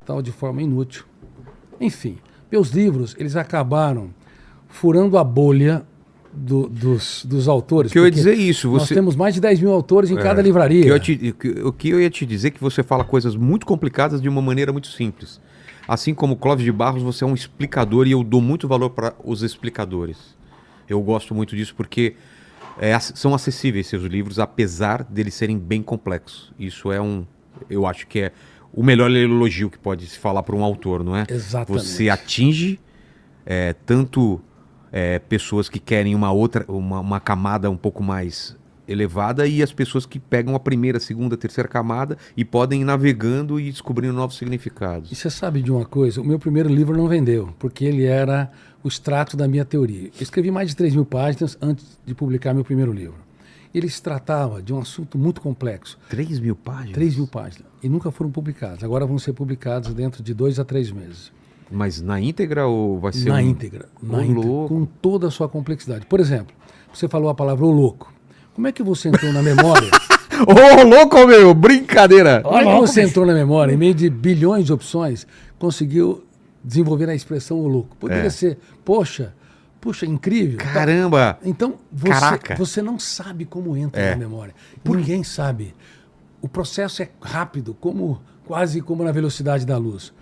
total de forma inútil. Enfim, meus livros, eles acabaram furando a bolha dos autores. O que eu ia dizer isso. Nós temos mais de 10 mil autores em cada livraria. O que eu ia te dizer é que você fala coisas muito complicadas de uma maneira muito simples. Assim como Clóvis de Barros, você é um explicador e eu dou muito valor para os explicadores. Eu gosto muito disso porque são acessíveis seus livros, apesar deles serem bem complexos. Isso eu acho que é o melhor elogio que pode se falar para um autor, não é? Exatamente. Você atinge tanto pessoas que querem uma camada um pouco mais elevada e as pessoas que pegam a primeira, segunda, terceira camada e podem ir navegando e descobrindo novos significados. E você sabe de uma coisa? O meu primeiro livro não vendeu, porque ele era o extrato da minha teoria. Eu escrevi mais de 3 mil páginas antes de publicar meu primeiro livro. Ele se tratava de um assunto muito complexo. 3 mil páginas? 3 mil páginas. E nunca foram publicados. Agora vão ser publicados dentro de 2 a 3 meses. Mas na íntegra ou vai ser na íntegra, com toda a sua complexidade. Por exemplo, você falou a palavra "ô louco". Como é que você entrou na memória? Ô louco, meu! Brincadeira! Como é que você entrou na memória, em meio de bilhões de opções, conseguiu desenvolver a expressão "ô louco"? Poderia ser, puxa, incrível. Caramba! Então, você não sabe como entra na memória. Ninguém sabe. O processo é rápido, quase como na velocidade da luz.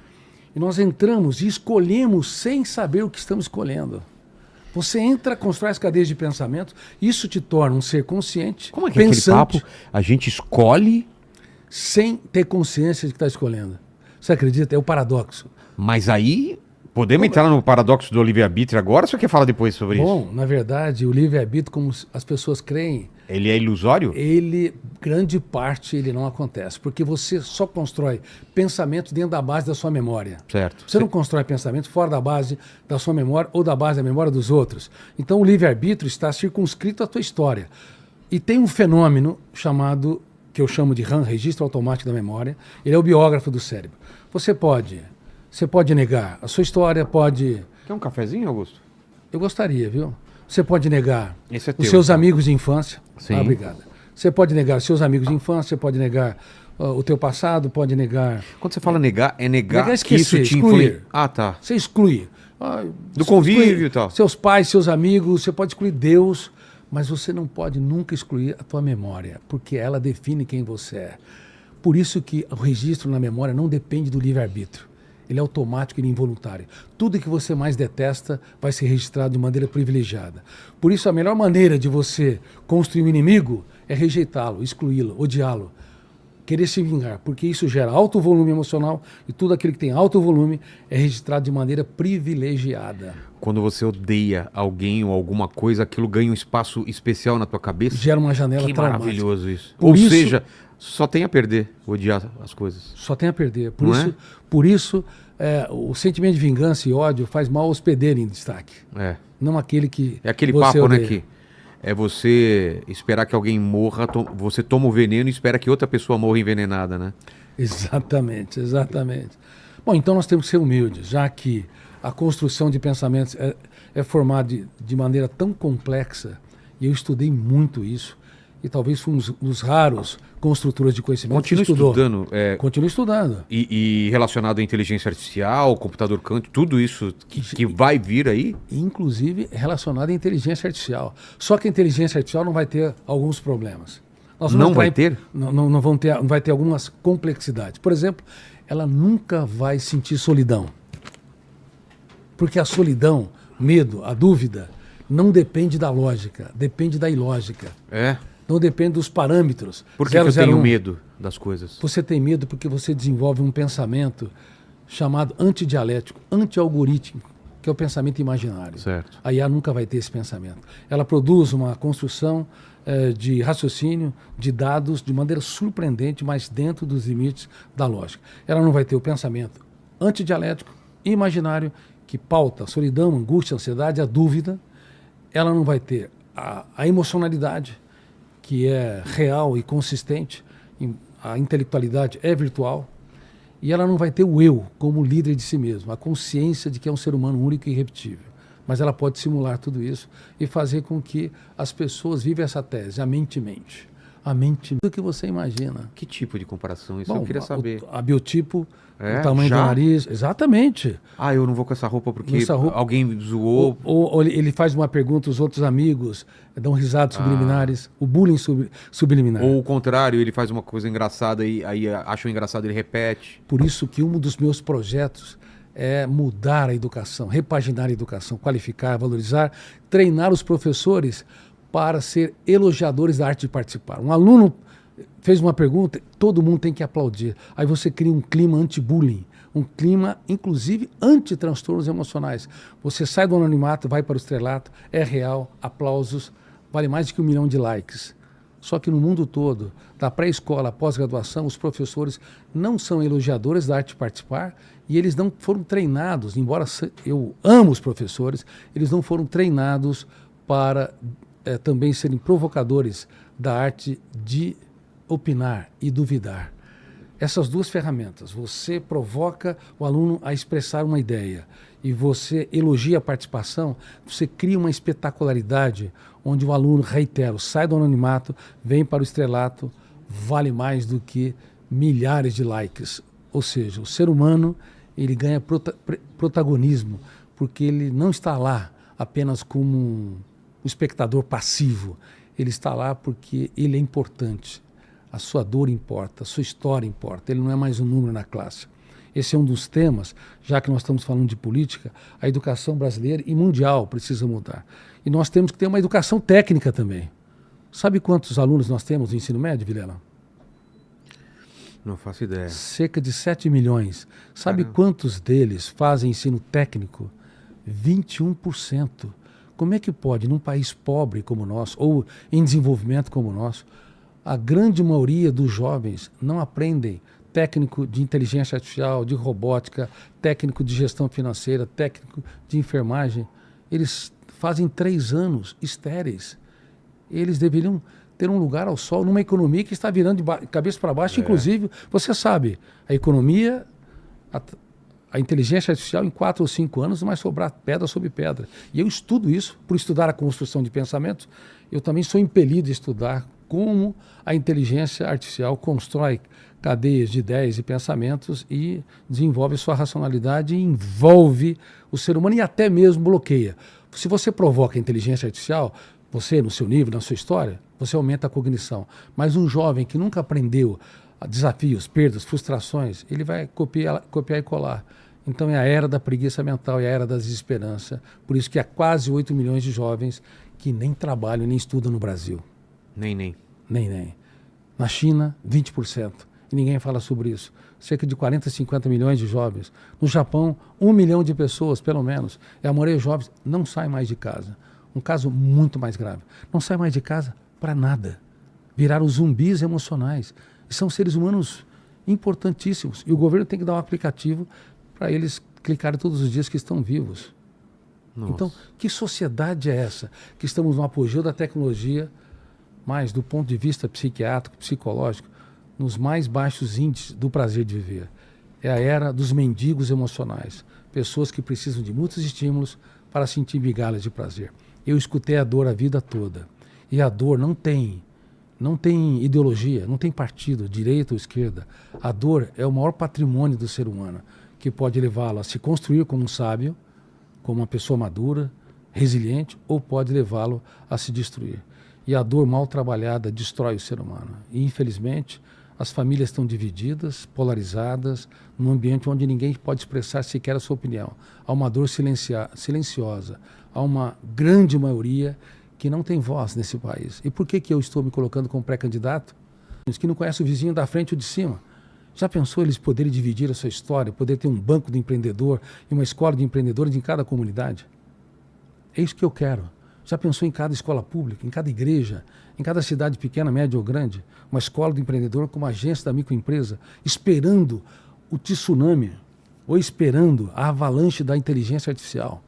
E nós entramos e escolhemos sem saber o que estamos escolhendo. Você entra, constrói as cadeias de pensamento, isso te torna um ser consciente. Como é que pensante, é aquele papo? A gente escolhe sem ter consciência de que está escolhendo. Você acredita? É o paradoxo. Mas aí, podemos entrar no paradoxo do livre-arbítrio agora ou você quer falar depois sobre isso? Bom, na verdade, o livre-arbítrio, como as pessoas creem... Ele é ilusório? Grande parte, ele não acontece. Porque você só constrói pensamentos dentro da base da sua memória. Certo. Você não constrói pensamentos fora da base da sua memória ou da base da memória dos outros. Então, o livre-arbítrio está circunscrito à tua história. E tem um fenômeno chamado, que eu chamo de RAM, Registro Automático da Memória. Ele é o biógrafo do cérebro. Você pode negar a sua história, pode... Quer um cafezinho, Augusto? Eu gostaria, viu? Você pode negar os seus então. amigos de infância. Sim. Obrigado. Você pode negar os seus amigos de infância, você pode negar o teu passado, pode negar... Quando você fala negar, é negar esquecer, que isso te excluir. Ah, tá. Você exclui. Do convívio e tal. Seus pais, seus amigos, você pode excluir Deus, mas você não pode nunca excluir a tua memória, porque ela define quem você é. Por isso que o registro na memória não depende do livre-arbítrio. Ele é automático e involuntário. Tudo que você mais detesta vai ser registrado de maneira privilegiada. Por isso, a melhor maneira de você construir um inimigo é rejeitá-lo, excluí-lo, odiá-lo, querer se vingar, porque isso gera alto volume emocional e tudo aquilo que tem alto volume é registrado de maneira privilegiada. Quando você odeia alguém ou alguma coisa, aquilo ganha um espaço especial na tua cabeça. Gera uma janela traumática. Maravilhoso isso. Ou seja, só tem a perder, odiar as coisas. Só tem a perder. Por isso, o sentimento de vingança e ódio faz mal ao hospedeiro em destaque. Não aquele que é aquele papo, odeia. Né, que é você esperar que alguém morra, você toma o veneno e espera que outra pessoa morra envenenada, né? Exatamente. Bom, então nós temos que ser humildes, já que a construção de pensamentos é formada de maneira tão complexa, e eu estudei muito isso, e talvez fui um dos raros construtores de conhecimento. Continue estudando. E relacionado à inteligência artificial, computador quântico, tudo isso que vai vir aí? Inclusive relacionado à inteligência artificial. Só que a inteligência artificial não vai ter alguns problemas. Não vai ter? Não vai ter algumas complexidades. Por exemplo, ela nunca vai sentir solidão. Porque a solidão, medo, a dúvida, não depende da lógica, depende da ilógica. Não depende dos parâmetros. Por que eu tenho medo das coisas? Você tem medo porque você desenvolve um pensamento chamado antidialético, anti-algorítmico, que é o pensamento imaginário. Certo. A IA nunca vai ter esse pensamento. Ela produz uma construção de raciocínio, de dados, de maneira surpreendente, mas dentro dos limites da lógica. Ela não vai ter o pensamento antidialético, imaginário, que pauta a solidão, angústia, ansiedade, a dúvida. Ela não vai ter a emocionalidade, que é real e consistente, a intelectualidade é virtual, e ela não vai ter o eu como líder de si mesmo, a consciência de que é um ser humano único e irrepetível. Mas ela pode simular tudo isso e fazer com que as pessoas vivam essa tese, a mente mente. a mente do que você imagina. Que tipo de comparação? Isso Bom, eu queria saber. a biotipo, É? o tamanho Já? do nariz, exatamente. Ah, eu não vou com essa roupa porque Essa roupa- alguém zoou. Ou ele faz uma pergunta, os outros amigos dão risadas subliminares, o bullying subliminar. Ou o contrário, ele faz uma coisa engraçada e aí acham engraçado, ele repete. Por isso que um dos meus projetos é mudar a educação, repaginar a educação, qualificar, valorizar, treinar os professores para ser elogiadores da arte de participar. Um aluno fez uma pergunta, todo mundo tem que aplaudir. Aí você cria um clima anti-bullying, um clima, inclusive, anti-transtornos emocionais. Você sai do anonimato, vai para o estrelato, é real, aplausos, vale mais de que 1 milhão de likes. Só que no mundo todo, da pré-escola à pós-graduação, os professores não são elogiadores da arte de participar e eles não foram treinados, embora eu amo os professores, eles não foram treinados para também serem provocadores da arte de opinar e duvidar. Essas duas ferramentas, você provoca o aluno a expressar uma ideia e você elogia a participação, você cria uma espetacularidade onde o aluno, reitero, sai do anonimato, vem para o estrelato, vale mais do que milhares de likes. Ou seja, o ser humano ele ganha protagonismo porque ele não está lá apenas como um espectador passivo, ele está lá porque ele é importante. A sua dor importa, a sua história importa, ele não é mais um número na classe. Esse é um dos temas, já que nós estamos falando de política, a educação brasileira e mundial precisa mudar. E nós temos que ter uma educação técnica também. Sabe quantos alunos nós temos no ensino médio, Vilela? Não faço ideia. Cerca de 7 milhões. Sabe Caramba. quantos deles fazem ensino técnico? 21%. Como é que pode, num país pobre como o nosso, ou em desenvolvimento como o nosso, a grande maioria dos jovens não aprendem técnico de inteligência artificial, de robótica, técnico de gestão financeira, técnico de enfermagem? Eles fazem 3 anos estéreis. Eles deveriam ter um lugar ao sol numa economia que está virando de cabeça para baixo. Inclusive, você sabe, a economia, a inteligência artificial, em 4 ou 5 anos não vai sobrar pedra sobre pedra. E eu estudo isso, por estudar a construção de pensamentos, eu também sou impelido a estudar como a inteligência artificial constrói cadeias de ideias e pensamentos e desenvolve sua racionalidade e envolve o ser humano e até mesmo bloqueia. Se você provoca a inteligência artificial, você, no seu nível, na sua história, você aumenta a cognição. Mas um jovem que nunca aprendeu desafios, perdas, frustrações, ele vai copiar e colar. Então é a era da preguiça mental, é a era da desesperança. Por isso que há quase 8 milhões de jovens que nem trabalham, nem estudam no Brasil. Nem. Nem. Na China, 20%. E ninguém fala sobre isso. Cerca de 40, 50 milhões de jovens. No Japão, 1 milhão de pessoas, pelo menos. E a maioria dos jovens não sai mais de casa. Um caso muito mais grave. Não sai mais de casa para nada. Viraram zumbis emocionais. E são seres humanos importantíssimos. E o governo tem que dar um aplicativo para eles clicarem todos os dias que estão vivos. Nossa. Então, que sociedade é essa? Que estamos no apogeu da tecnologia, mas do ponto de vista psiquiátrico, psicológico, nos mais baixos índices do prazer de viver. É a era dos mendigos emocionais. Pessoas que precisam de muitos estímulos para sentir migalhas de prazer. Eu escutei a dor a vida toda. E a dor não tem ideologia, não tem partido, direita ou esquerda. A dor é o maior patrimônio do ser humano, que pode levá-lo a se construir como um sábio, como uma pessoa madura, resiliente, ou pode levá-lo a se destruir. E a dor mal trabalhada destrói o ser humano. E, infelizmente, as famílias estão divididas, polarizadas, num ambiente onde ninguém pode expressar sequer a sua opinião. Há uma dor silenciosa. Há uma grande maioria que não tem voz nesse país. E por que eu estou me colocando como pré-candidato? Os que não conhecem o vizinho da frente ou de cima. Já pensou eles poderem dividir a sua história, poder ter um banco de empreendedor e uma escola de empreendedores em cada comunidade? É isso que eu quero. Já pensou em cada escola pública, em cada igreja, em cada cidade pequena, média ou grande, uma escola do empreendedor com uma agência da microempresa, esperando o tsunami ou esperando a avalanche da inteligência artificial,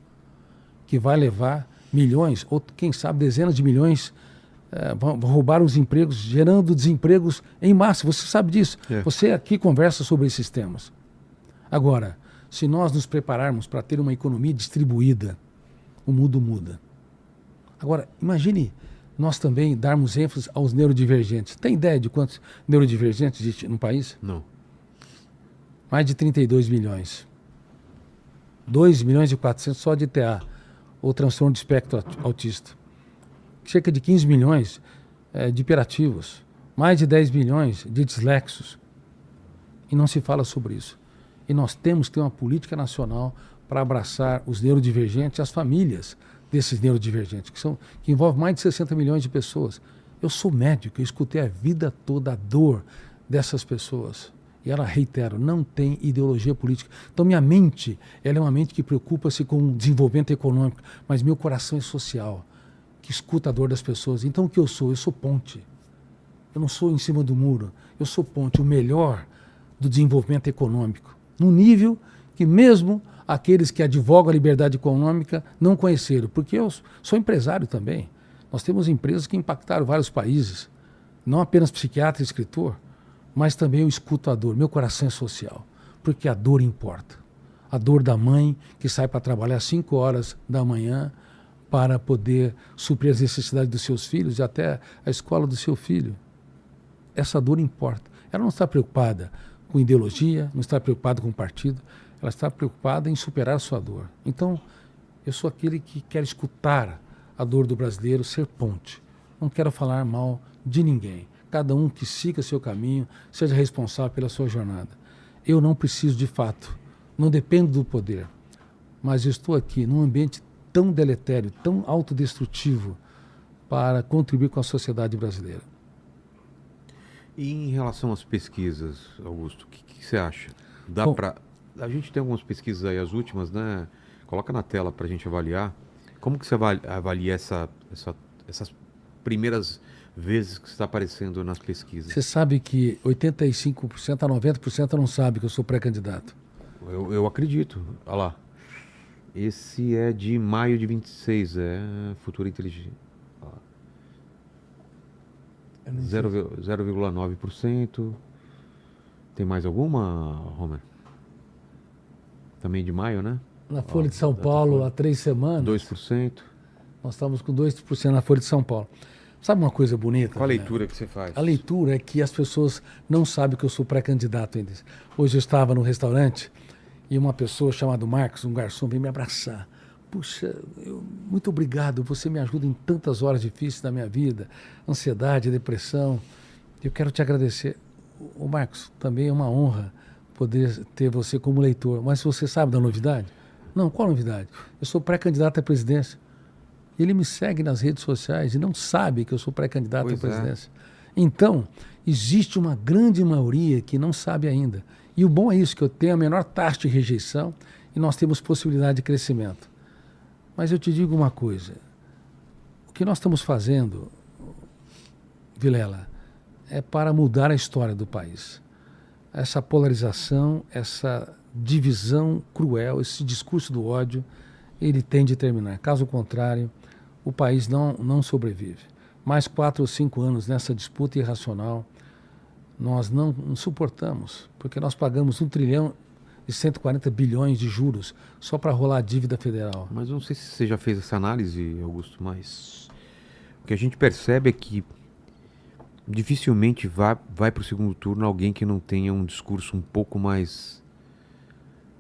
que vai levar milhões, ou quem sabe dezenas de milhões, vão roubar os empregos, gerando desempregos em massa. Você sabe disso. Você aqui conversa sobre esses temas. Agora, se nós nos prepararmos para ter uma economia distribuída, o mundo muda. Agora, imagine nós também darmos ênfase aos neurodivergentes. Tem ideia de quantos neurodivergentes existem no país? Não. Mais de 32 milhões. 2 milhões e 400 só de TEA, ou transtorno de espectro autista. Cerca de 15 milhões de hiperativos. Mais de 10 milhões de dislexos. E não se fala sobre isso. E nós temos que ter uma política nacional para abraçar os neurodivergentes e as famílias desses neurodivergentes, que envolve mais de 60 milhões de pessoas. Eu sou médico, eu escutei a vida toda a dor dessas pessoas. E ela, reitero, não tem ideologia política. Então minha mente, ela é uma mente que preocupa-se com o desenvolvimento econômico, mas meu coração é social, que escuta a dor das pessoas. Então o que eu sou? Eu sou ponte. Eu não sou em cima do muro, eu sou ponte, o melhor do desenvolvimento econômico. Num nível que mesmo aqueles que advogam a liberdade econômica não conheceram, porque eu sou empresário também. Nós temos empresas que impactaram vários países, não apenas psiquiatra e escritor, mas também eu escuto a dor, meu coração é social, porque a dor importa. A dor da mãe que sai para trabalhar às 5 horas da manhã para poder suprir as necessidades dos seus filhos e até a escola do seu filho. Essa dor importa. Ela não está preocupada com ideologia, não está preocupada com partido, ela está preocupada em superar a sua dor. Então, eu sou aquele que quer escutar a dor do brasileiro, ser ponte. Não quero falar mal de ninguém. Cada um que siga seu caminho, seja responsável pela sua jornada. Eu não preciso de fato, não dependo do poder, mas eu estou aqui num ambiente tão deletério, tão autodestrutivo para contribuir com a sociedade brasileira. E em relação às pesquisas, Augusto, o que você acha? Bom, A gente tem algumas pesquisas aí, as últimas, né? Coloca na tela para a gente avaliar. Como que você avalia essas primeiras vezes que você está aparecendo nas pesquisas? você sabe que 85% a 90% não sabe que eu sou pré-candidato. Eu acredito. Olha lá. Esse é de maio de 26, é Futuro Inteligente. 0,9%. Tem mais alguma, Romer? Também de maio, né? Na Folha de São Paulo, há 3 semanas, 2%. nós estávamos com 2% na Folha de São Paulo. Sabe uma coisa bonita? Qual a né? leitura que você faz? A leitura é que as pessoas não sabem que eu sou pré-candidato ainda. Hoje eu estava no restaurante e uma pessoa chamada Marcos, um garçom, veio me abraçar. Puxa, muito obrigado, você me ajuda em tantas horas difíceis da minha vida, ansiedade, depressão. Eu quero te agradecer. O Marcos, também é uma honra poder ter você como leitor. Mas você sabe da novidade? Não, qual novidade? Eu sou pré-candidato à presidência. Ele me segue nas redes sociais e não sabe que eu sou pré-candidato à presidência. Então, existe uma grande maioria que não sabe ainda. E o bom é isso, que eu tenho a menor taxa de rejeição e nós temos possibilidade de crescimento. Mas eu te digo uma coisa. O que nós estamos fazendo, Vilela, é para mudar a história do país. Essa polarização, essa divisão cruel, esse discurso do ódio, ele tem de terminar. Caso contrário, o país não sobrevive. Mais 4 ou 5 anos nessa disputa irracional, nós não suportamos, porque nós pagamos 1 trilhão e 140 bilhões de juros só para rolar a dívida federal. Mas eu não sei se você já fez essa análise, Augusto, mas o que a gente percebe é que dificilmente vai para o segundo turno alguém que não tenha um discurso um pouco mais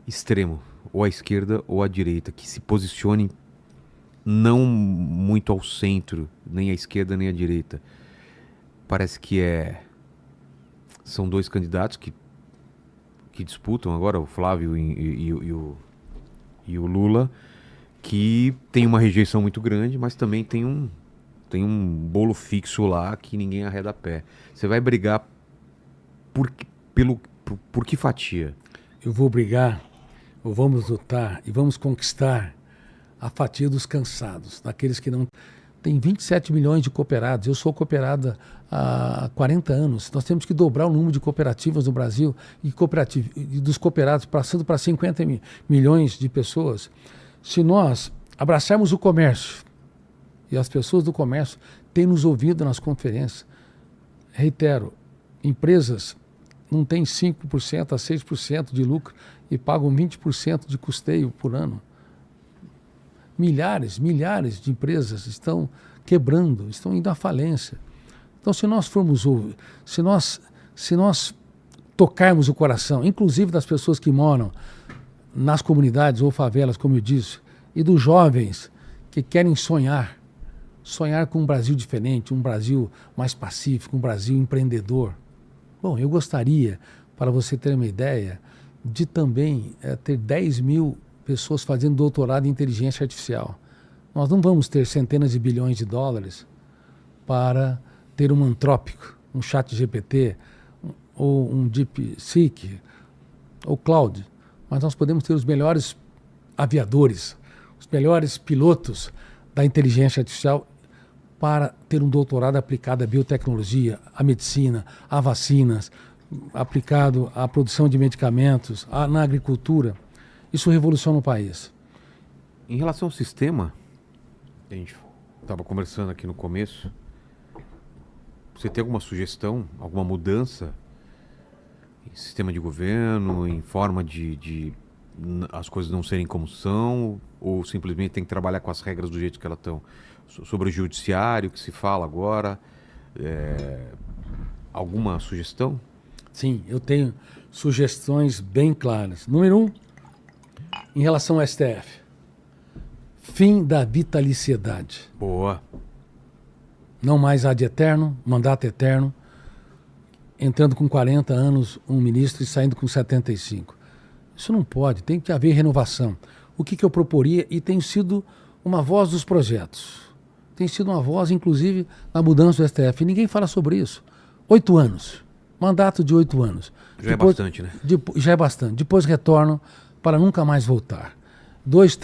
extremo, ou à esquerda ou à direita, que se posicione não muito ao centro, nem à esquerda nem à direita. Parece que são 2 candidatos que disputam agora, o Flávio e o Lula, que tem uma rejeição muito grande, mas também tem um bolo fixo lá que ninguém arreda pé. Você vai brigar por que fatia? Eu vou brigar, ou vamos lutar e vamos conquistar a fatia dos cansados, daqueles que não... Tem 27 milhões de cooperados, eu sou cooperada há 40 anos. Nós temos que dobrar o número de cooperativas no Brasil e dos cooperados, passando para 50 milhões de pessoas. Se nós abraçarmos o comércio, e as pessoas do comércio têm nos ouvido nas conferências, reitero, empresas não têm 5% a 6% de lucro e pagam 20% de custeio por ano. Milhares de empresas estão quebrando, estão indo à falência. Então, se nós tocarmos o coração, inclusive das pessoas que moram nas comunidades ou favelas, como eu disse, e dos jovens que querem sonhar com um Brasil diferente, um Brasil mais pacífico, um Brasil empreendedor. Bom, eu gostaria, para você ter uma ideia, de também ter 10 mil pessoas fazendo doutorado em inteligência artificial. Nós não vamos ter centenas de bilhões de dólares para ter um Antrópico, um ChatGPT, ou um DeepSeek, ou Cloud, mas nós podemos ter os melhores aviadores, os melhores pilotos da inteligência artificial para ter um doutorado aplicado à biotecnologia, à medicina, a vacinas, aplicado à produção de medicamentos, na agricultura. Isso revoluciona o país. Em relação ao sistema, a gente estava conversando aqui no começo, você tem alguma sugestão, alguma mudança em sistema de governo, em forma de as coisas não serem como são, ou simplesmente tem que trabalhar com as regras do jeito que elas estão? Sobre o judiciário que se fala agora, alguma sugestão? Sim, eu tenho sugestões bem claras. Número 1, em relação ao STF. Fim da vitaliciedade. Boa. Não mais ad eterno, mandato eterno, entrando com 40 anos um ministro e saindo com 75. Isso não pode, tem que haver renovação. O que eu proporia, e tenho sido uma voz dos projetos, tem sido uma voz, inclusive, na mudança do STF. E ninguém fala sobre isso. 8 anos. Mandato de 8 anos. Já é bastante, né? Já é bastante. Depois retornam para nunca mais voltar. 2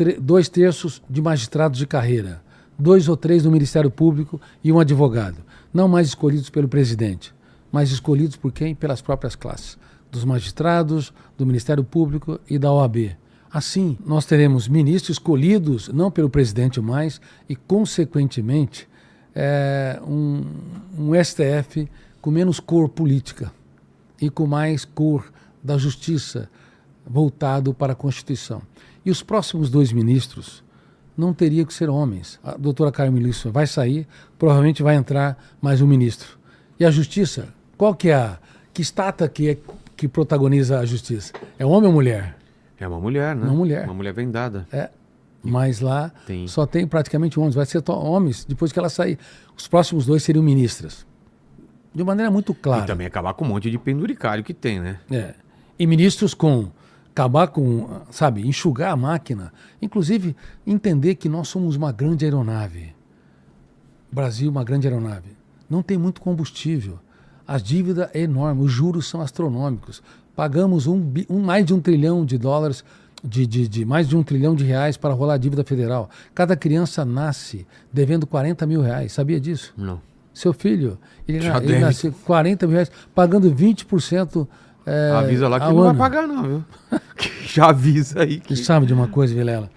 terços de magistrados de carreira. 2 ou 3 no Ministério Público e um advogado. Não mais escolhidos pelo presidente, mas escolhidos por quem? Pelas próprias classes. Dos magistrados, do Ministério Público e da OAB. Assim, nós teremos ministros escolhidos, não pelo presidente mais, e, consequentemente, um STF com menos cor política e com mais cor da justiça, voltado para a Constituição. E os próximos 2 ministros não teriam que ser homens. A doutora Carmen Lúcia vai sair, provavelmente vai entrar mais um ministro. E a justiça, qual que é que estátua que protagoniza a justiça? É homem ou mulher? É uma mulher, né? Uma mulher. Uma mulher vendada. Mas lá só tem praticamente homens. Vai ser homens depois que ela sair. Os próximos 2 seriam ministras. De maneira muito clara. E também acabar com um monte de penduricário que tem, né? E ministros acabar com, enxugar a máquina. Inclusive, entender que nós somos uma grande aeronave. Brasil, uma grande aeronave. Não tem muito combustível. A dívida é enorme, os juros são astronômicos. Pagamos mais de $1 trilhão, mais de $1 trilhão para rolar a dívida federal. Cada criança nasce devendo R$40 mil. Sabia disso? Não. Seu filho, ele nasceu R$40 mil, pagando 20%. Avisa lá que não vai pagar, não, viu? Já avisa aí. Você sabe de uma coisa, Vilela?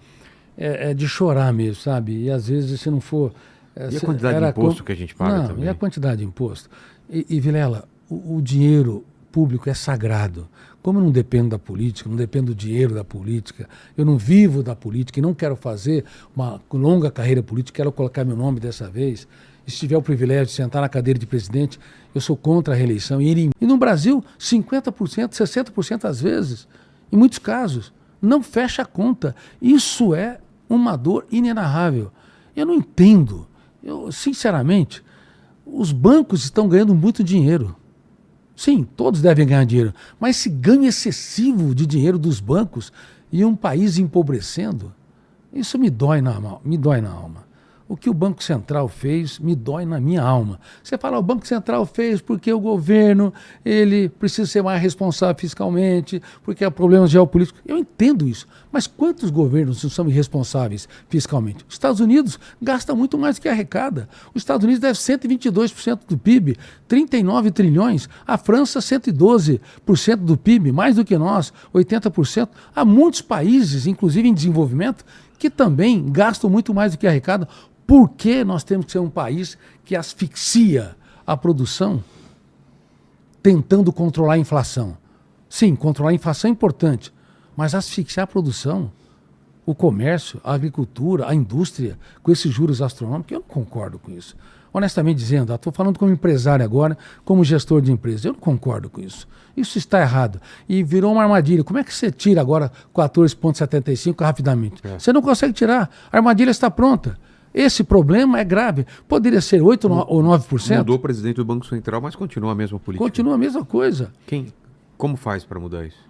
É de chorar mesmo, sabe? E às vezes, se não for... E a quantidade de imposto que a gente paga também? E a quantidade de imposto? E Vilela, o dinheiro público é sagrado. Como eu não dependo da política, não dependo do dinheiro da política, eu não vivo da política e não quero fazer uma longa carreira política, quero colocar meu nome dessa vez. E se tiver o privilégio de sentar na cadeira de presidente, eu sou contra a reeleição. E no Brasil, 50%, 60% às vezes, em muitos casos, não fecha a conta. Isso é uma dor inenarrável. Eu não entendo. Sinceramente, os bancos estão ganhando muito dinheiro. Sim, todos devem ganhar dinheiro. Mas esse ganho excessivo de dinheiro dos bancos e um país empobrecendo, isso me dói na alma. O que o Banco Central fez me dói na minha alma. Você fala, o Banco Central fez porque o governo ele precisa ser mais responsável fiscalmente, porque há problemas geopolíticos. Eu entendo isso, mas quantos governos não são irresponsáveis fiscalmente? Os Estados Unidos gastam muito mais do que arrecada. Os Estados Unidos deve 122% do PIB, 39 trilhões. A França, 112% do PIB, mais do que nós, 80%. Há muitos países, inclusive em desenvolvimento, que também gastam muito mais do que arrecada. Por que nós temos que ser um país que asfixia a produção tentando controlar a inflação? Sim, controlar a inflação é importante, mas asfixiar a produção o comércio, a agricultura, a indústria, com esses juros astronômicos. Eu não concordo com isso. Honestamente dizendo, estou falando como empresário agora, como gestor de empresa, eu não concordo com isso. Isso está errado. E virou uma armadilha. Como é que você tira agora 14,75 rapidamente? Você não consegue tirar. A armadilha está pronta. Esse problema é grave. Poderia ser 8% ou 9%. Mudou o presidente do Banco Central, mas continua a mesma política. Continua a mesma coisa. Como faz para mudar isso?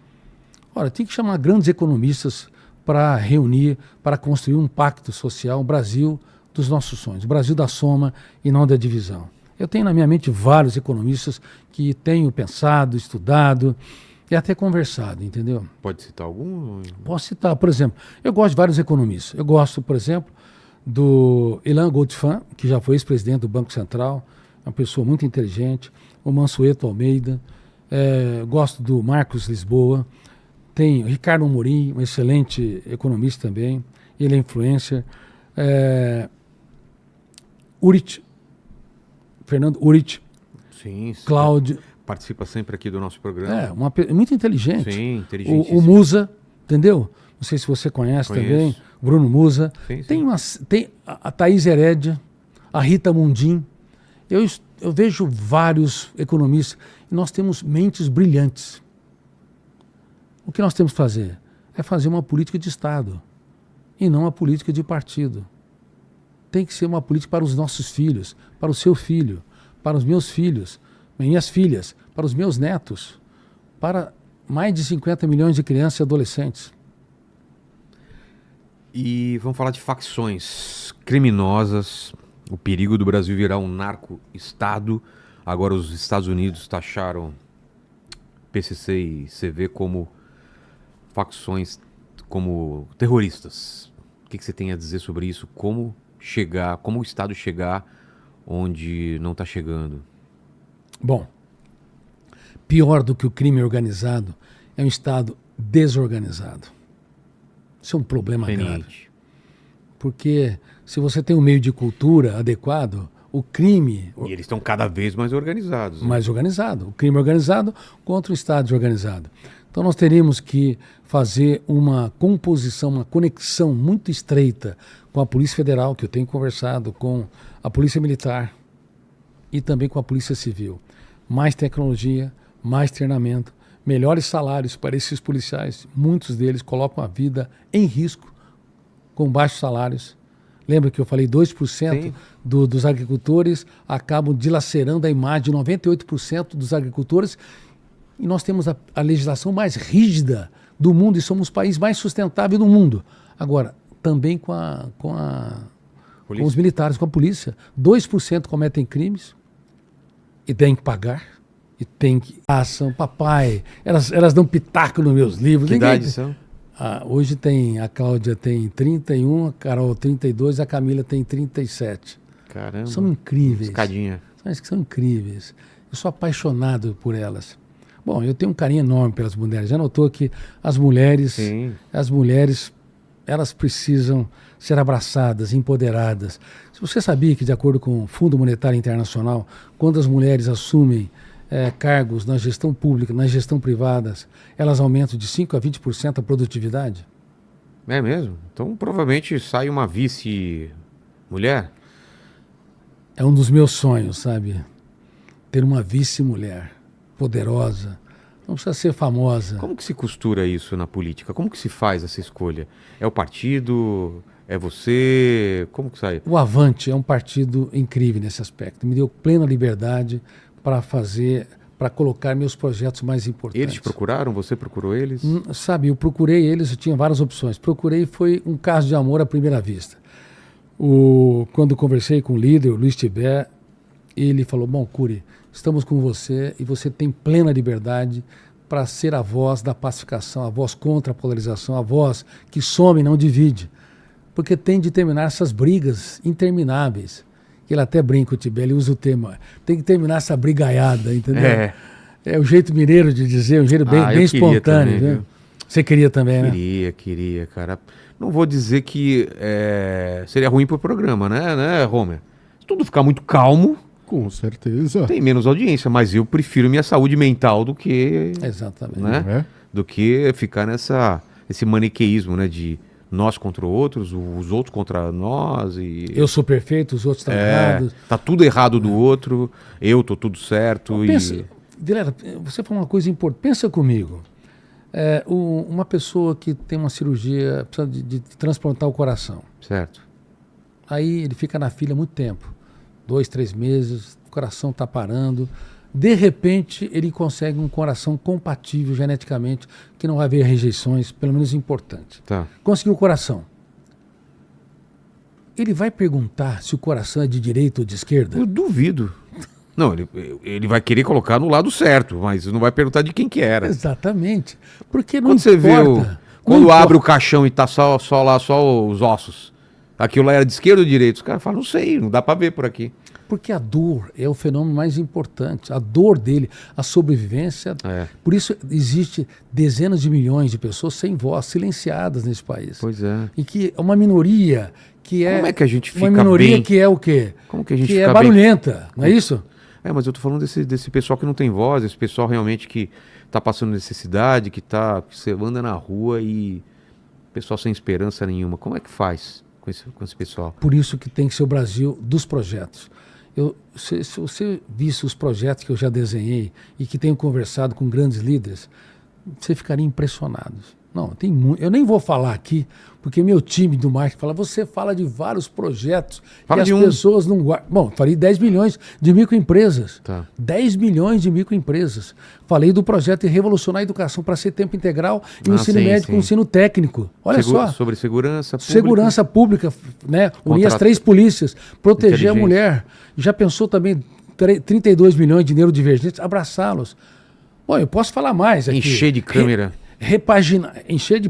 Ora, tem que chamar grandes economistas para reunir, para construir um pacto social, um Brasil dos nossos sonhos, o Brasil da soma e não da divisão. Eu tenho na minha mente vários economistas que tenho pensado, estudado e até conversado, entendeu? Pode citar algum? Posso citar, por exemplo, eu gosto de vários economistas. Eu gosto, por exemplo, do Ilan Goldfan, que já foi ex-presidente do Banco Central, é uma pessoa muito inteligente, o Mansueto Almeida, gosto do Marcos Lisboa, tem o Ricardo Amorim, um excelente economista também, ele é influencer, Fernando Urit, sim. Cláudio. Participa sempre aqui do nosso programa. Muito inteligente. Sim, inteligente. O Musa, entendeu? Não sei se você conhece também, Bruno Musa. Sim. Tem a Thaís Herédia, a Rita Mundim. Eu vejo vários economistas e nós temos mentes brilhantes. O que nós temos que fazer? É fazer uma política de Estado e não uma política de partido. Tem que ser uma política para os nossos filhos, para o seu filho, para os meus filhos, minhas filhas, para os meus netos, para mais de 50 milhões de crianças e adolescentes. E vamos falar de facções criminosas, o perigo do Brasil virar um narco-estado. Agora os Estados Unidos taxaram PCC e CV como facções, como terroristas. O que você tem a dizer sobre isso? Como o Estado chegar onde não está chegando? Bom, pior do que o crime organizado é um Estado desorganizado. Isso é um problema grave. Porque se você tem um meio de cultura adequado, o crime... E eles estão cada vez mais organizados. Né? Mais organizado. O crime organizado contra o Estado desorganizado. Então nós teríamos que fazer uma composição, uma conexão muito estreita com a Polícia Federal, que eu tenho conversado, com a Polícia Militar e também com a Polícia Civil. Mais tecnologia, mais treinamento, melhores salários para esses policiais. Muitos deles colocam a vida em risco com baixos salários. Lembra que eu falei 2% dos agricultores acabam dilacerando a imagem de 98% dos agricultores. E nós temos a legislação mais rígida do mundo e somos o país mais sustentável do mundo. Agora, também com os militares, com a polícia. 2% cometem crimes e tem que pagar. E tem que... Ação, papai. Elas dão pitaco nos meus livros. Que idade são? Hoje a Cláudia tem 31, a Carol 32, a Camila tem 37. Caramba. São incríveis. Escadinha. São incríveis. Eu sou apaixonado por elas. Bom, eu tenho um carinho enorme pelas mulheres. Já notou que as mulheres, elas precisam ser abraçadas, empoderadas. Se você sabia que, de acordo com o Fundo Monetário Internacional, quando as mulheres assumem cargos na gestão pública, na gestão privada, elas aumentam de 5% a 20% a produtividade? É mesmo? Então provavelmente sai uma vice-mulher? É um dos meus sonhos, sabe? Ter uma vice-mulher poderosa. Não precisa ser famosa. Como que se costura isso na política? Como que se faz essa escolha? É o partido? É você? Como que sai? O Avante é um partido incrível nesse aspecto. Me deu plena liberdade para colocar meus projetos mais importantes. Eles te procuraram? Você procurou eles? Sabe, eu procurei eles, eu tinha várias opções. Procurei, foi um caso de amor à primeira vista. Quando conversei com o líder, o Luiz Tibé, ele falou, bom, Cury, estamos com você e você tem plena liberdade para ser a voz da pacificação, a voz contra a polarização, a voz que some e não divide. Porque tem de terminar essas brigas intermináveis. Ele até brinca, o Tibé, ele usa o tema, tem que terminar essa brigaiada, entendeu? É o jeito mineiro de dizer, um jeito bem espontâneo. Também, viu? Você queria também, né? Queria, cara. Não vou dizer que seria ruim pro programa, né, Homer? Se tudo ficar muito calmo... Com certeza. Tem menos audiência, mas eu prefiro minha saúde mental do que... Exatamente. Né? Do que ficar esse maniqueísmo, né, de nós contra outros, os outros contra nós e Eu sou perfeito, os outros estão errados. tá tudo errado do outro, eu tô tudo certo Pensa, Vilela, você falou uma coisa importante. Pensa comigo. Uma pessoa que tem uma cirurgia, precisa de transplantar o coração. certo. Aí ele fica na fila muito tempo. 2, 3 meses, o coração está parando. De repente, ele consegue um coração compatível geneticamente, que não vai haver rejeições, pelo menos importante. Tá. Conseguiu o coração. Ele vai perguntar se o coração é de direita ou de esquerda? Eu duvido. Não, ele vai querer colocar no lado certo, mas não vai perguntar de quem que era. Exatamente. Porque não Quando você vê importa. quando abre o caixão e tá só lá, só os ossos, aquilo lá era de esquerda ou de direita? Os caras falam, não sei, não dá pra ver por aqui. Porque a dor é o fenômeno mais importante. A dor dele, a sobrevivência. É. Por isso existe dezenas de milhões de pessoas sem voz, silenciadas nesse país. Pois é. E que é uma minoria que é... Como é que a gente fica uma minoria bem? que é o quê? Como que a gente que fica é bem? barulhenta, não é isso? Mas eu tô falando desse pessoal que não tem voz, esse pessoal realmente que tá passando necessidade, que você anda na rua e pessoal sem esperança nenhuma. Como é que faz com esse pessoal? Por isso que tem que ser o Brasil dos projetos. Se você visse os projetos que eu já desenhei e que tenho conversado com grandes líderes, você ficaria impressionado. Não, tem muito. Eu nem vou falar aqui, porque meu time do marketing fala, você fala de vários projetos Fala e de as pessoas não guardam. Bom, falei 10 milhões de microempresas. Tá. 10 milhões de microempresas. Falei do projeto de revolucionar a educação para ser tempo integral e o ensino sim, médio sim. com ensino técnico. Olha só. Sobre segurança pública. Segurança pública, né? Unir as 3 polícias, proteger a mulher. Já pensou também 32 milhões de neurodivergentes, abraçá-los. Bom, eu posso falar mais aqui. Encher de câmera. Repaginar, encher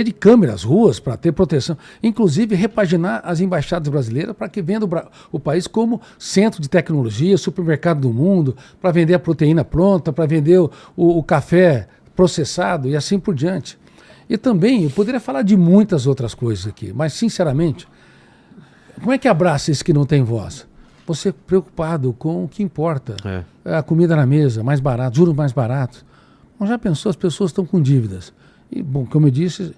de câmeras, ruas, para ter proteção. Inclusive, repaginar as embaixadas brasileiras para que venda o país como centro de tecnologia, supermercado do mundo, para vender a proteína pronta, para vender o café processado e assim por diante. E também, eu poderia falar de muitas outras coisas aqui, mas, sinceramente, como é que abraça esse que não tem voz? Você preocupado com o que importa. A comida na mesa, mais barato, juros mais baratos. Mas já pensou, as pessoas estão com dívidas. E, bom, como eu disse,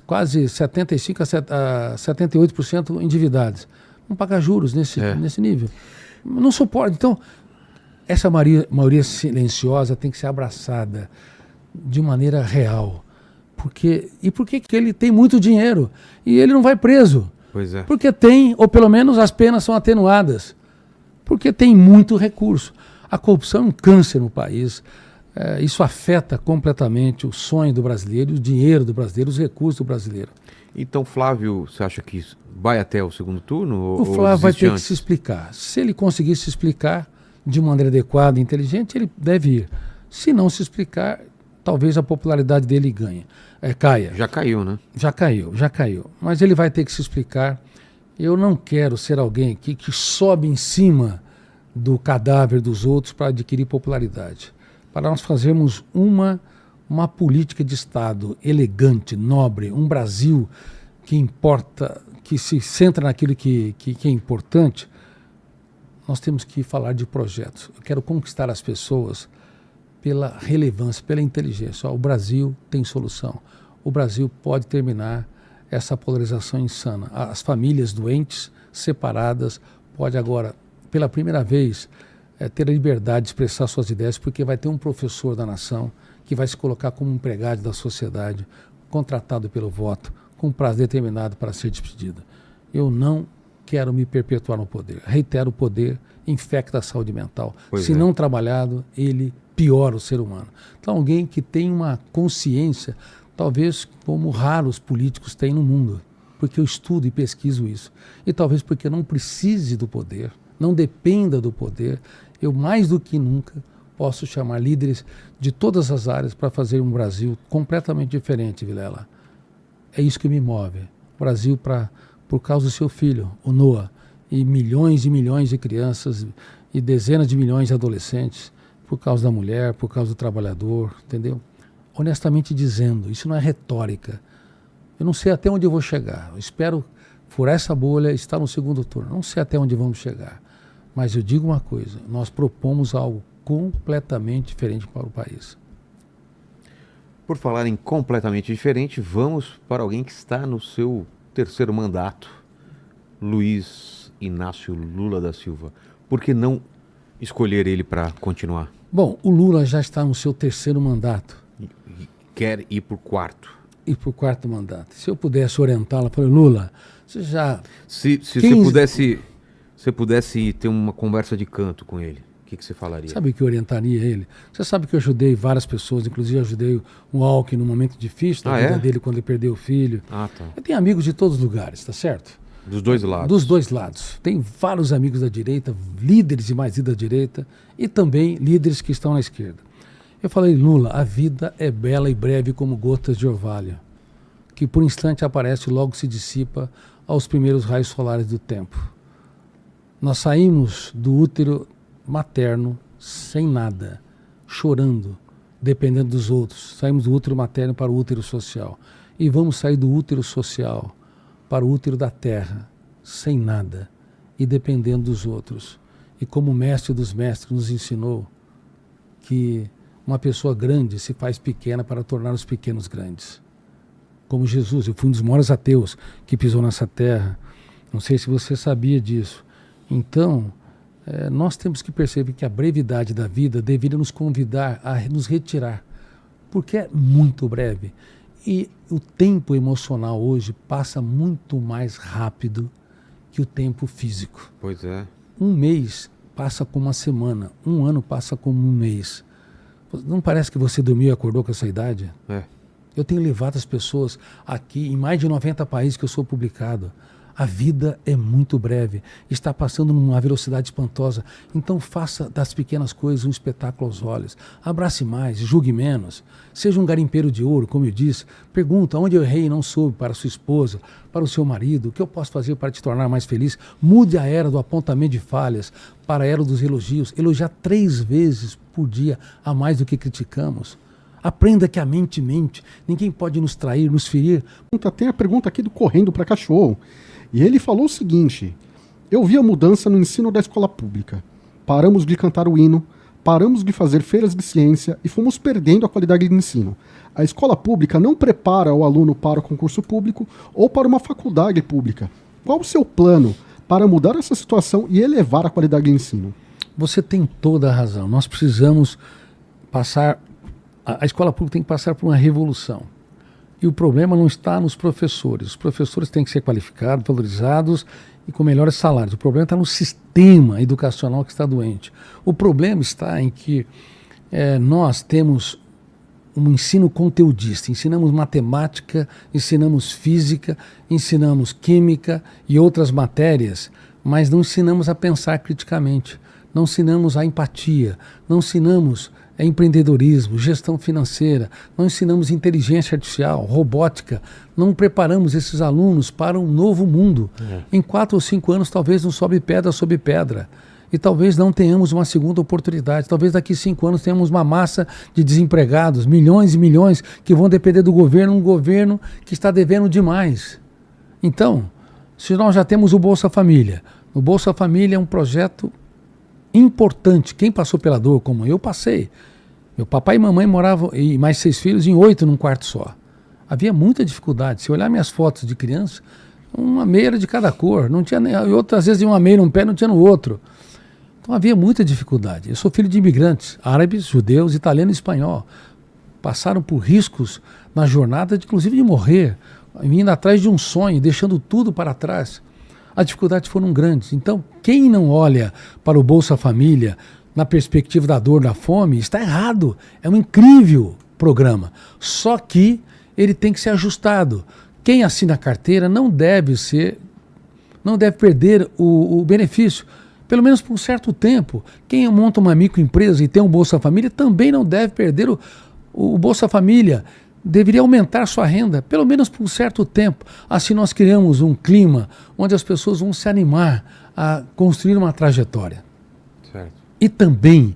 quase 75% a 78% endividados. Vão pagar juros nesse nível. Não suporta. Então, essa maioria silenciosa tem que ser abraçada de maneira real. Por que ele tem muito dinheiro e ele não vai preso? Pois é. Porque tem, ou pelo menos as penas são atenuadas. Porque tem muito recurso. A corrupção é um câncer no país. Isso afeta completamente o sonho do brasileiro, o dinheiro do brasileiro, os recursos do brasileiro. Então, Flávio, você acha que vai até o segundo turno? O Flávio vai ter que se explicar. Se ele conseguir se explicar de maneira adequada e inteligente, ele deve ir. Se não se explicar, talvez a popularidade dele caia. Já caiu, né? Já caiu. Mas ele vai ter que se explicar. Eu não quero ser alguém que sobe em cima do cadáver dos outros para adquirir popularidade. Para nós fazermos uma política de Estado elegante, nobre, um Brasil que importa, que se centra naquilo que é importante, nós temos que falar de projetos. Eu quero conquistar as pessoas pela relevância, pela inteligência. O Brasil tem solução. O Brasil pode terminar essa polarização insana. As famílias doentes, separadas, pode agora, pela primeira vez, ter a liberdade de expressar suas ideias, porque vai ter um professor da nação que vai se colocar como empregado da sociedade, contratado pelo voto, com um prazo determinado para ser despedido. Eu não quero me perpetuar no poder. Reitero, o poder infecta a saúde mental. Se não trabalhado, ele piora o ser humano. Então, alguém que tem uma consciência, talvez como raros políticos têm no mundo, porque eu estudo e pesquiso isso. E talvez porque não precise do poder, não dependa do poder, eu mais do que nunca posso chamar líderes de todas as áreas para fazer um Brasil completamente diferente, Vilela. É isso que me move. O Brasil, por causa do seu filho, o Noah, e milhões de crianças e dezenas de milhões de adolescentes, por causa da mulher, por causa do trabalhador, entendeu? Honestamente dizendo, isso não é retórica. Eu não sei até onde eu vou chegar. Eu espero furar essa bolha e estar no segundo turno. Não sei até onde vamos chegar. Mas eu digo uma coisa, nós propomos algo completamente diferente para o país. Por falar em completamente diferente, vamos para alguém que está no seu terceiro mandato, Luiz Inácio Lula da Silva. Por que não escolher ele para continuar? Bom, o Lula já está no seu terceiro mandato. Quer ir para o quarto. E para o quarto mandato. Se eu pudesse orientá-la, falei, Lula, você já... Se você pudesse ter uma conversa de canto com ele, o que você falaria? Sabe o que eu orientaria ele? Você sabe que eu ajudei várias pessoas, inclusive ajudei o Alckmin num momento difícil da vida dele, quando ele perdeu o filho. Ah, tá. Eu tenho amigos de todos os lugares, tá certo? Dos dois lados. Dos dois lados. Tem vários amigos da direita, líderes e mais da direita, e também líderes que estão na esquerda. Eu falei, Lula, a vida é bela e breve como gotas de orvalho, que por instante aparece e logo se dissipa aos primeiros raios solares do tempo. Nós saímos do útero materno sem nada, chorando, dependendo dos outros. Saímos do útero materno para o útero social. E vamos sair do útero social para o útero da terra, sem nada, e dependendo dos outros. E como o mestre dos mestres nos ensinou que uma pessoa grande se faz pequena para tornar os pequenos grandes. Como Jesus, eu fui um dos maiores ateus que pisou nessa terra. Não sei se você sabia disso. Então, nós temos que perceber que a brevidade da vida deveria nos convidar a nos retirar, porque é muito breve. E o tempo emocional hoje passa muito mais rápido que o tempo físico. Pois é. Um mês passa como uma semana, um ano passa como um mês. Não parece que você dormiu e acordou com essa idade? É. Eu tenho levado as pessoas aqui, em mais de 90 países que eu sou publicado. A vida é muito breve, está passando numa velocidade espantosa. Então faça das pequenas coisas um espetáculo aos olhos. Abrace mais, julgue menos. Seja um garimpeiro de ouro, como eu disse. Pergunta onde eu errei e não soube para a sua esposa, para o seu marido. O que eu posso fazer para te tornar mais feliz? Mude a era do apontamento de falhas para a era dos elogios. Elogiar 3 vezes por dia a mais do que criticamos. Aprenda que a mente mente. Ninguém pode nos trair, nos ferir. Tem a pergunta aqui do Correndo para Cachorro. E ele falou o seguinte: eu vi a mudança no ensino da escola pública. Paramos de cantar o hino, paramos de fazer feiras de ciência e fomos perdendo a qualidade de ensino. A escola pública não prepara o aluno para o concurso público ou para uma faculdade pública. Qual o seu plano para mudar essa situação e elevar a qualidade de ensino? Você tem toda a razão. Nós precisamos passar... A escola pública tem que passar por uma revolução. E o problema não está nos professores. Os professores têm que ser qualificados, valorizados e com melhores salários. O problema está no sistema educacional que está doente. O problema está em que nós temos um ensino conteudista. Ensinamos matemática, ensinamos física, ensinamos química e outras matérias, mas não ensinamos a pensar criticamente. Não ensinamos a empatia, não ensinamos empreendedorismo, gestão financeira, não ensinamos inteligência artificial, robótica, não preparamos esses alunos para um novo mundo. Em 4 ou 5 anos talvez não sobe pedra sobre pedra e talvez não tenhamos uma segunda oportunidade. Talvez daqui 5 anos tenhamos uma massa de desempregados, milhões e milhões que vão depender do governo, um governo que está devendo demais. Então, se nós já temos o Bolsa Família, o Bolsa Família é um projeto importante. Quem passou pela dor, como eu passei. Meu papai e mamãe moravam, e mais 6 filhos, em 8 num quarto só. Havia muita dificuldade. Se olhar minhas fotos de criança, uma meia era de cada cor. Não tinha nem, outras vezes uma meia num pé, não tinha no outro. Então havia muita dificuldade. Eu sou filho de imigrantes, árabes, judeus, italiano e espanhol. Passaram por riscos na jornada, inclusive de morrer, vindo atrás de um sonho, deixando tudo para trás. As dificuldades foram grandes. Então, quem não olha para o Bolsa Família na perspectiva da dor, da fome, está errado. É um incrível programa. Só que ele tem que ser ajustado. Quem assina a carteira não deve perder o benefício, pelo menos por um certo tempo. Quem monta uma microempresa e tem um Bolsa Família também não deve perder o Bolsa Família. Deveria aumentar sua renda, pelo menos por um certo tempo. Assim nós criamos um clima onde as pessoas vão se animar a construir uma trajetória. Certo. E também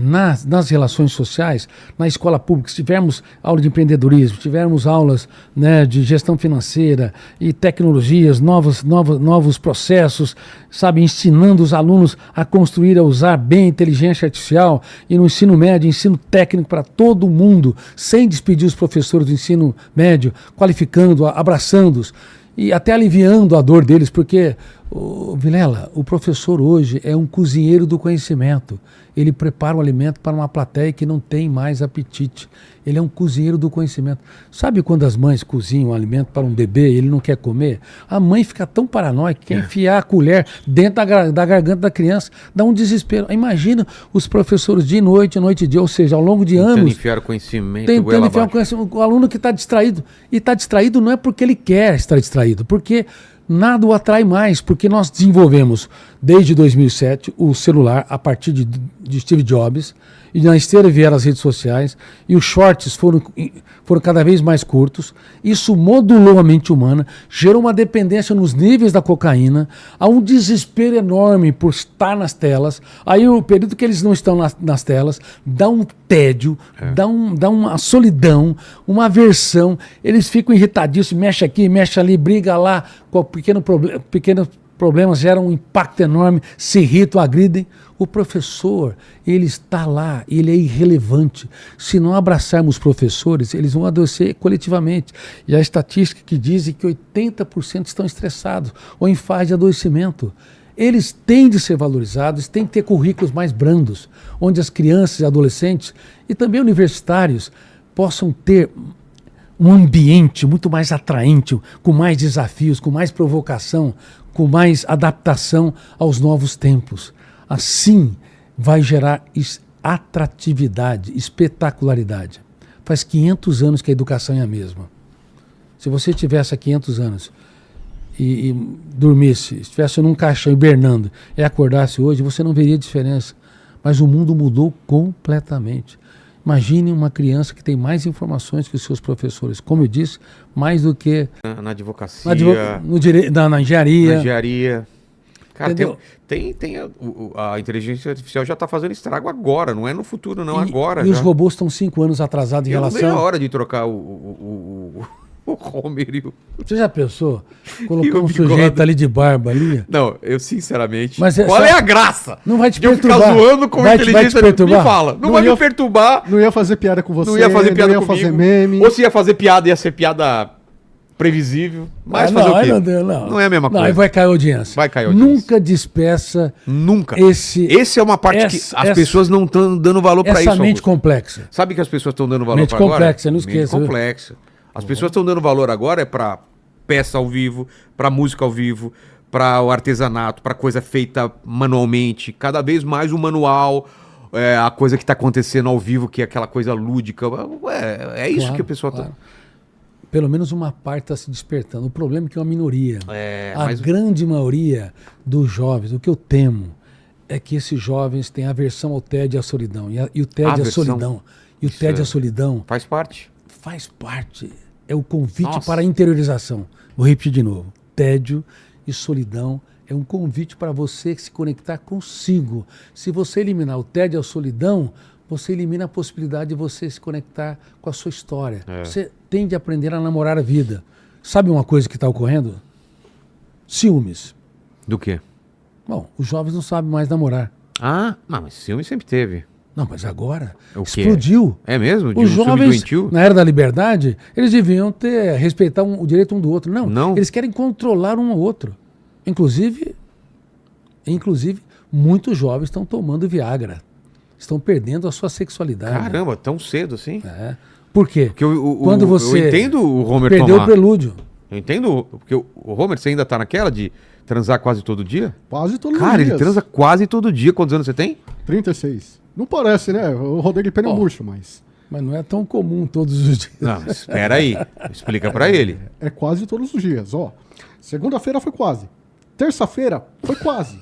nas relações sociais, na escola pública, se tivermos aula de empreendedorismo, tivermos aulas, né, de gestão financeira e tecnologias, novos processos, sabe, ensinando os alunos a construir, a usar bem a inteligência artificial, e no ensino médio, ensino técnico para todo mundo, sem despedir os professores do ensino médio, qualificando, abraçando-os e até aliviando a dor deles, porque, Vilela, o professor hoje é um cozinheiro do conhecimento. Ele prepara o alimento para uma plateia que não tem mais apetite. Ele é um cozinheiro do conhecimento. Sabe quando as mães cozinham um alimento para um bebê e ele não quer comer? A mãe fica tão paranoica que quer enfiar a colher dentro da garganta da criança. Dá um desespero. Imagina os professores de noite e dia, ou seja, ao longo de anos... Tentando enfiar o conhecimento. Tentando enfiar o conhecimento. O aluno que está distraído. E está distraído não é porque ele quer estar distraído, porque... nada o atrai mais, porque nós desenvolvemos, desde 2007, o celular a partir de Steve Jobs, e na esteira vieram as redes sociais, e os shorts foram cada vez mais curtos. Isso modulou a mente humana, gerou uma dependência nos níveis da cocaína, há um desespero enorme por estar nas telas. Aí o período que eles não estão nas telas, dá um tédio, dá uma solidão, uma aversão, eles ficam irritadíssimos, mexe aqui, mexe ali, briga lá, com pequenos problemas geram um impacto enorme, se irritam, agridem. O professor, ele está lá, ele é irrelevante. Se não abraçarmos os professores, eles vão adoecer coletivamente. E a estatística que diz que 80% estão estressados ou em fase de adoecimento. Eles têm de ser valorizados, têm que ter currículos mais brandos, onde as crianças e adolescentes, e também universitários, possam ter um ambiente muito mais atraente, com mais desafios, com mais provocação, com mais adaptação aos novos tempos. Assim vai gerar atratividade, espetacularidade. Faz 500 anos que a educação é a mesma. Se você tivesse há 500 anos e dormisse, estivesse num caixão hibernando e acordasse hoje, você não veria diferença. Mas o mundo mudou completamente. Imagine uma criança que tem mais informações que os seus professores. Como eu disse, mais do que... Na advocacia... Na engenharia. Na engenharia. Cara, Entendeu? a inteligência artificial já está fazendo estrago agora, não é no futuro, não, agora. E já. os robôs estão 5 anos atrasados em relação... Não vejo a hora de trocar o Homer e o... Você já pensou? Colocou um sujeito ali de barba ali? Não, eu sinceramente... Mas qual é a graça? Não vai te de eu perturbar. ficar zoando com vai inteligência artificial? Me fala. Não vai me perturbar. Não ia fazer piada com você, Não ia fazer piada comigo. fazer meme. Ou se ia fazer piada, ia ser piada previsível. Mas fazer o quê? Não é a mesma coisa. Aí vai cair a audiência. Vai cair a audiência. Nunca despeça... Nunca. Esse é uma parte que as pessoas não estão dando valor para isso. Essa mente complexa. Sabe que as pessoas estão dando valor Mente para agora? complexa, não esqueça. Mente complexa. As pessoas estão dando valor agora para peça ao vivo, para música ao vivo, para o artesanato, para coisa feita manualmente. Cada vez mais o manual, a coisa que está acontecendo ao vivo, que é aquela coisa lúdica. É isso Claro, que a pessoa está... Pelo menos uma parte está se despertando. O problema é que é uma minoria. Mas... grande maioria dos jovens, o que eu temo é que esses jovens têm aversão ao tédio e à solidão. E o tédio e a solidão. E o tédio e a solidão... Faz parte. Faz parte. É o convite para a interiorização. Vou repetir de novo. Tédio e solidão é um convite para você se conectar consigo. Se você eliminar o tédio e a solidão, você elimina a possibilidade de você se conectar com a sua história. Você tem de aprender a namorar a vida. Sabe uma coisa que está ocorrendo? Ciúmes. Do quê? Bom, os jovens não sabem mais namorar. Não, mas ciúme sempre teve. Não, mas agora O quê? explodiu. É mesmo? Os jovens, na era da liberdade, eles deviam respeitar o direito um do outro. Não, eles querem controlar um ao outro. Inclusive, muitos jovens estão tomando Viagra. Estão perdendo a sua sexualidade. Caramba, tão cedo assim? Por quê? Porque Quando você eu entendo o Homer perdeu tomar. o prelúdio. Eu entendo, porque o Homer, você ainda tá naquela de transar quase todo dia? Quase todos os Cara, dias. ele transa quase todo dia. Quantos anos você tem? 36. Não parece, né? O Rodrigo Pena murcho, mas... Mas não é tão comum todos os dias. Não, espera aí. Explica pra ele. É quase todos os dias, ó. Segunda-feira foi quase. Terça-feira foi quase.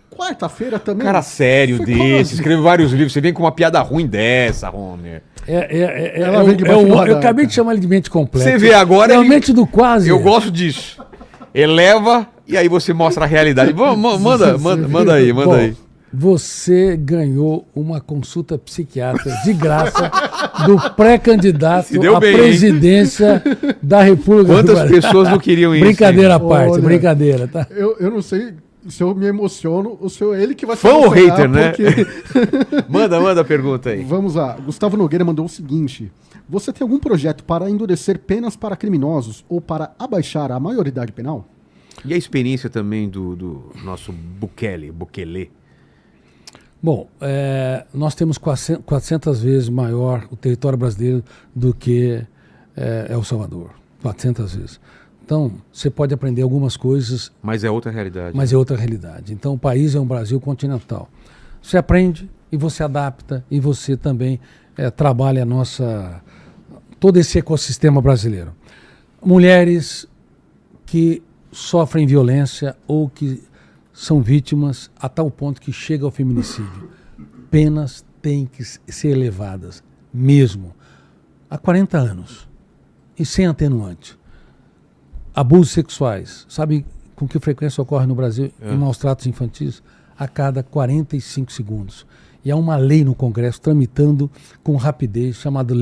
Quarta-feira também. Cara sério foi desse, quase. escreve vários livros. Você vem com uma piada ruim dessa, Homer. Ela vem debaixo do radar, eu acabei de chamar ele de mente complexa. Você vê agora... É a mente do quase. Eu gosto disso. Eleva e aí você mostra a realidade. Manda aí. Bom, Você ganhou uma consulta psiquiátrica de graça do pré-candidato Se deu à bem, hein? presidência da República do Quantas Brasil. pessoas não queriam isso? Brincadeira à hein? parte, Olha, brincadeira, tá? Eu não sei se eu me emociono ou se é ele que vai se Fã ou emocionar, hater, né? porque- Manda a pergunta aí. Vamos lá. Gustavo Nogueira mandou o seguinte: você tem algum projeto para endurecer penas para criminosos ou para abaixar a maioridade penal? E a experiência também do nosso Bukele? Bom, nós temos 400 vezes maior o território brasileiro do que El Salvador. 400 vezes. Então, você pode aprender algumas coisas, Mas é outra realidade. mas é outra realidade. Então, o país é um Brasil continental. Você aprende e você adapta e você também trabalha todo esse ecossistema brasileiro. Mulheres que sofrem violência ou que são vítimas a tal ponto que chega ao feminicídio. Penas têm que ser elevadas, mesmo. Há 40 anos. E sem atenuante. Abusos sexuais. Sabe com que frequência ocorre no Brasil em maus tratos infantis? A cada 45 segundos. E há uma lei no Congresso tramitando com rapidez, chamada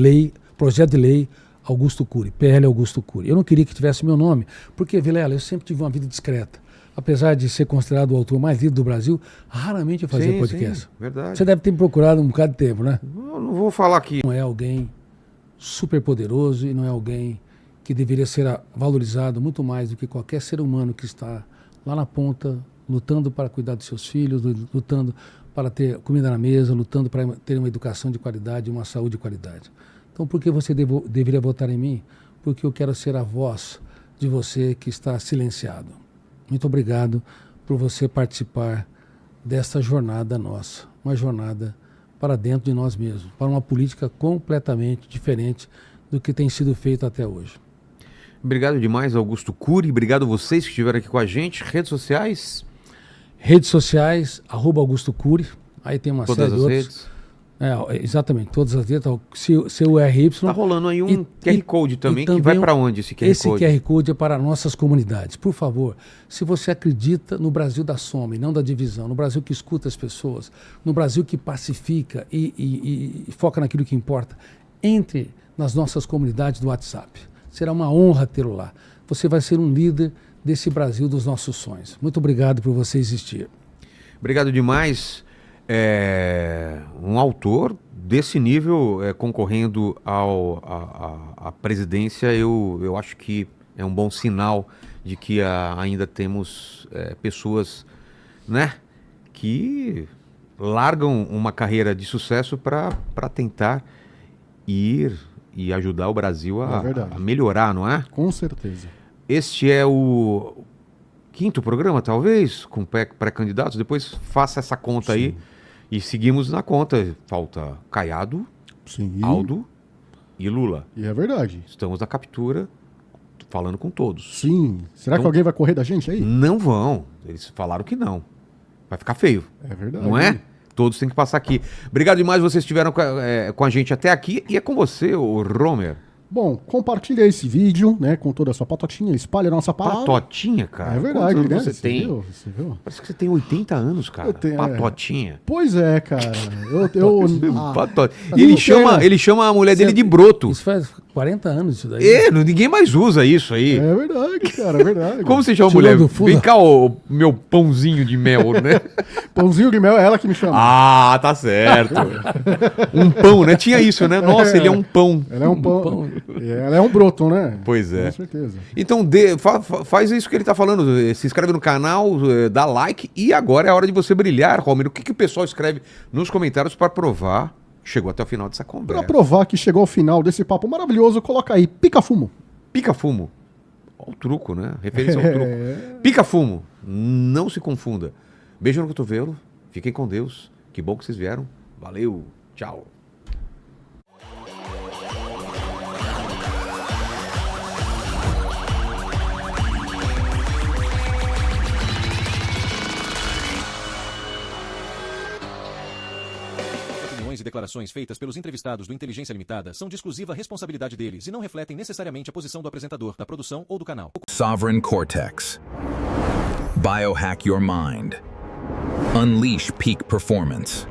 Projeto de Lei Augusto Cury, PL Augusto Cury. Eu não queria que tivesse meu nome, porque, Vilela, eu sempre tive uma vida discreta. Apesar de ser considerado o autor mais lido do Brasil, raramente eu fazia podcast. Sim, verdade. Você deve ter me procurado um bocado de tempo, né? Não vou falar aqui. Não é alguém super poderoso e não é alguém que deveria ser valorizado muito mais do que qualquer ser humano que está lá na ponta, lutando para cuidar dos seus filhos, lutando para ter comida na mesa, lutando para ter uma educação de qualidade e uma saúde de qualidade. Então, por que você deveria votar em mim? Porque eu quero ser a voz de você que está silenciado. Muito obrigado por você participar desta jornada nossa, uma jornada para dentro de nós mesmos, para uma política completamente diferente do que tem sido feito até hoje. Obrigado demais, Augusto Cury. Obrigado a vocês que estiveram aqui com a gente. Redes sociais? Redes sociais, @Augusto Cury. Aí tem uma Todas série de as outros. redes? Exatamente, todas as letras. CURY. Tá rolando aí um E- QR Code e também, que também vai para onde esse QR Esse Code? QR Code é para nossas comunidades. Por favor, se você acredita no Brasil da soma e não da divisão, no Brasil que escuta as pessoas, no Brasil que pacifica e foca naquilo que importa, entre nas nossas comunidades do WhatsApp. Será uma honra tê-lo lá. Você vai ser um líder desse Brasil dos nossos sonhos. Muito obrigado por você existir. Obrigado demais. Um autor desse nível concorrendo à presidência, eu acho que é um bom sinal de que ainda temos pessoas, né, que largam uma carreira de sucesso para tentar ir e ajudar o Brasil É verdade. a melhorar, não é? Com certeza. Este é o 5º programa, talvez, com pré-candidatos. Depois faça essa conta aí e seguimos na conta. Falta Caiado, Sim. Aldo e Lula. E é verdade. Estamos na captura, falando com todos. Sim. Será que Então- alguém vai correr da gente aí? Não vão. Eles falaram que não. Vai ficar feio, É verdade. não é? Todos têm que passar aqui. Obrigado demais, vocês estiveram com a gente até aqui. E é com você, o Romer. Bom, compartilha esse vídeo, né, com toda a sua patotinha, espalha a nossa palavra. Patotinha, cara. É verdade, Quantos né? anos você tem? Viu? Você viu? Parece que você tem 80 anos, cara. Eu tenho, Patotinha. Pois é, cara. Pato- mas E ele não chama, tem. ele chama a mulher dele de broto. Isso faz 40 anos isso daí. Ninguém mais usa isso aí. É verdade, cara, é verdade. Como você chama a Tirou mulher? do fundo. Vem cá, ô, meu pãozinho de mel, né? Pãozinho de mel é ela que me chama. Ah, tá certo. Um pão, né? Tinha isso, né? Nossa, ele é um pão. Ela é um pão. Ela é um broto, né? Pois é. Com certeza. Então, faz isso que ele tá falando. Se inscreve no canal, dá like. E agora é a hora de você brilhar, Romer. O que o pessoal escreve nos comentários para provar que chegou até o final dessa Pra conversa? provar que chegou ao final desse papo maravilhoso, coloca aí, pica fumo. Pica fumo. Olha o truco, né? Referência ao truco. Pica fumo. Não se confunda. Beijo no cotovelo. Fiquem com Deus. Que bom que vocês vieram. Valeu. Tchau. Opiniões e declarações feitas pelos entrevistados do Inteligência Limitada são de exclusiva responsabilidade deles e não refletem necessariamente a posição do apresentador, da produção ou do canal. Sovereign Cortex. Biohack your mind. Unleash peak performance.